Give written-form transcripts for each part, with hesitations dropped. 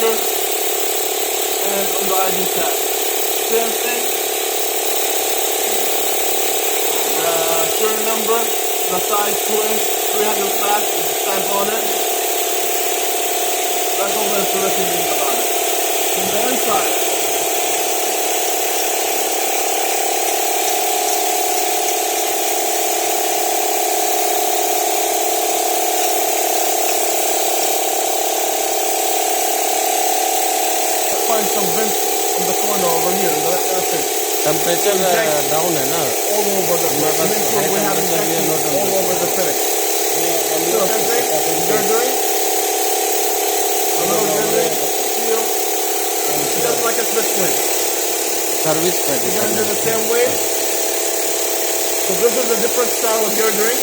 sticker and on the ID tag. Same thing. The serial number, the size 2-inch, 300 flat with the stamp on it. That's all the information you need about it. On the inside, find some vents on the corner over here in the airfield. Temperature down है ना, All over the place. Pass Make sure high we have temperature भी है, लो injections all over the filling. So same thing, girdering, a little girdering, seal, just like a split swing. Service पे We're gonna do the same way. So this is a different style of girdering.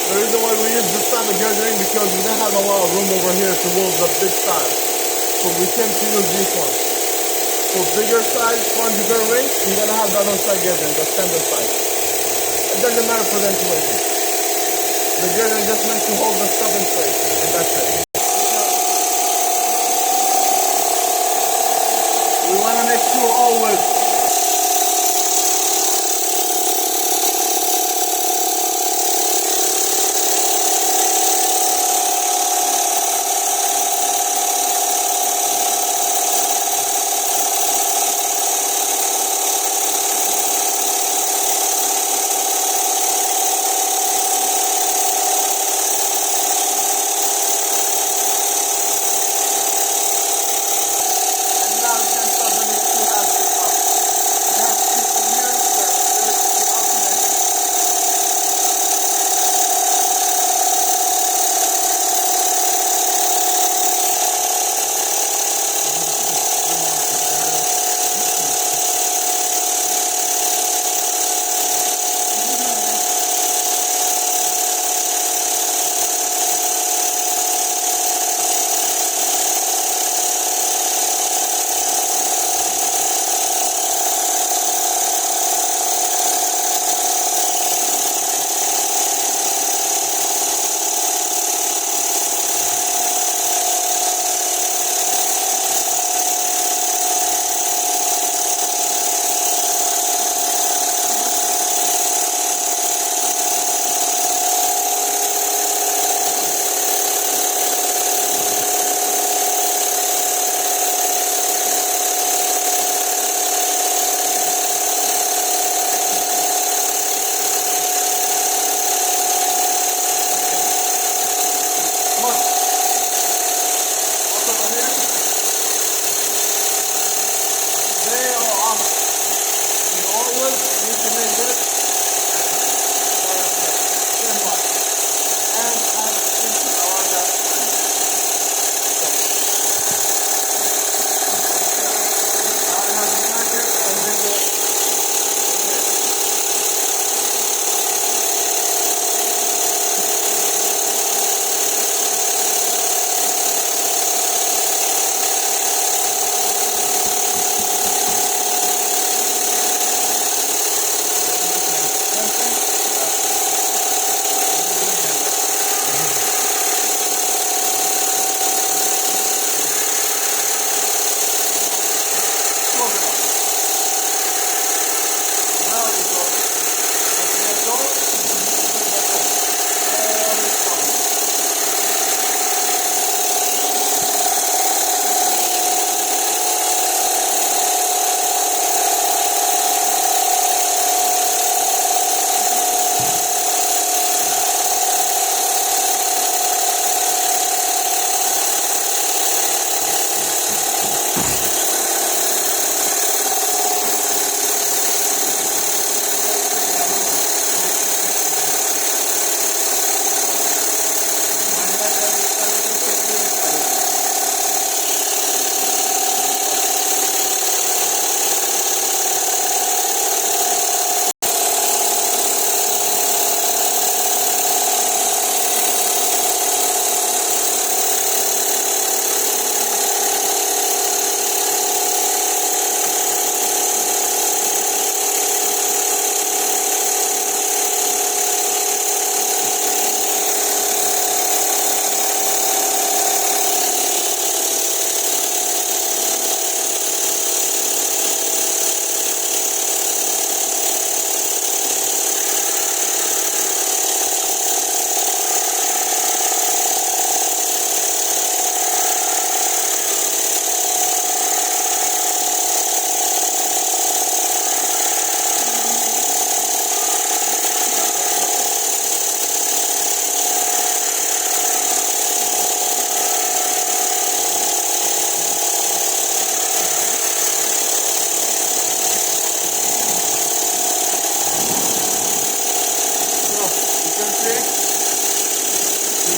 The reason why we use this type of girdering because we don't have a lot of room over here to move the big style. So we tend to use these ones. For bigger size sponge girdering, you're gonna have the other side girdering, the standard size. It doesn't matter for the insulation. The girdering is just meant to hold the stuff in place, and that's it. We wanna make sure always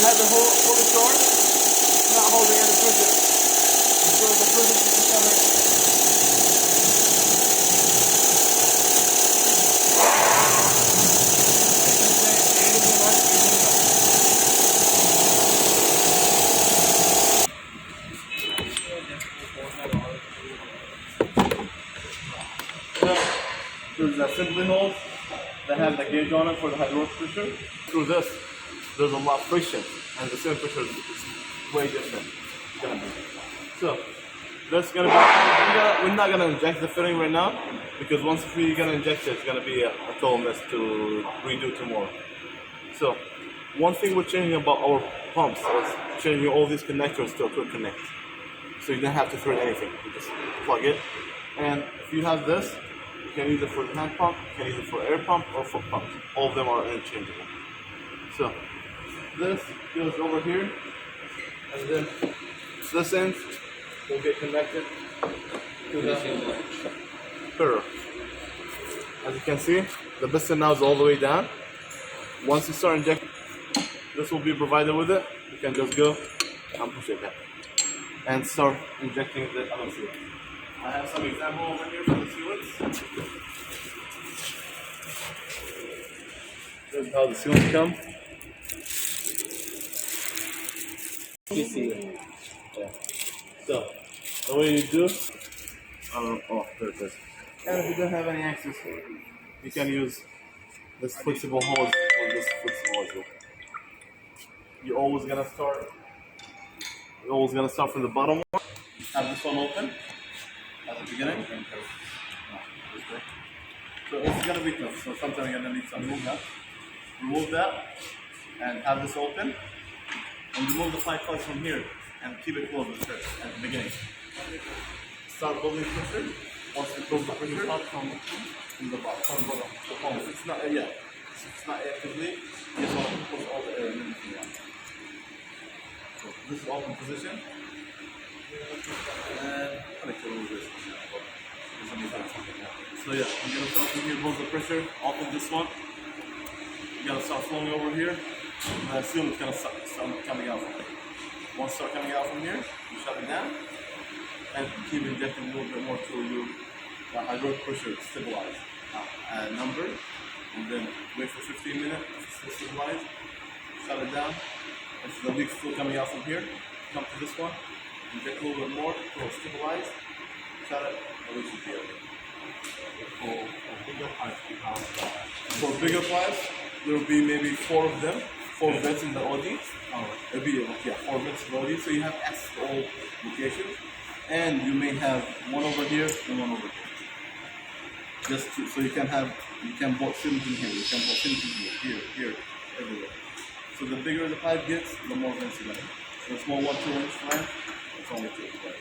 have it fully charged, it's not holding any pressure. So the pressure is coming. There's the assembly holes that have the gauge on it for the hydraulic pressure. Through this, there's a lot of friction, and the cylinder pressure is way different. It's gonna be. So, that's gonna be. We're not gonna inject the fitting right now because once we're gonna inject it, it's gonna be a total mess to redo tomorrow. So, one thing we're changing about our pumps is changing all these connectors to a quick connect. So you don't have to thread anything. You just plug it, and if you have this, you can use it for hand pump, you can use it for air pump or foot pump. All of them are interchangeable. So this goes over here, and then this end will get connected to the mirror. As you can see, the piston now is all the way down. Once you start injecting, this will be provided with it. You can just go and push it back and start injecting the other sealant. I have some example over here for the sealants. This is how the sealants come. Yeah. So, the way you do, there it is. And if you don't have any access, you can use this flexible hose or this flexible hose. You're always gonna start from the bottom one. Have this one open at the beginning. So it's gonna be tough. So sometimes you're gonna need some room now. Remove that and have this open. And remove the pipe plugs from here and keep it closed at the beginning. Start building pressure. Once you close the pressure, from the bottom. It's not actively. You just want to push all the air and everything out. So this is open position. And connect it over this. So yeah, you're gonna start from here, build the pressure, open this one. You're gonna start flowing over here. And the seal is gonna start coming out from here. Once start coming out from here, you shut it down and keep injecting a little bit more till you hydraulic pressure stabilize number, and then wait for 15 minutes to stabilize. Shut it down. If the leak's still coming out from here, come to this one, inject a little bit more till stabilize. Shut it, and we should be okay. For bigger pipes, there will be maybe 4 of them, 4 vents in the OD. It'll be 4 vents in the OD, so you have access to all locations, and you may have one over here and one over here. So you can bolt cement in here, you can bolt cement in here, everywhere. So the bigger the pipe gets, the more vents you have. So a small 1-2 inch line, it's only 2 inches.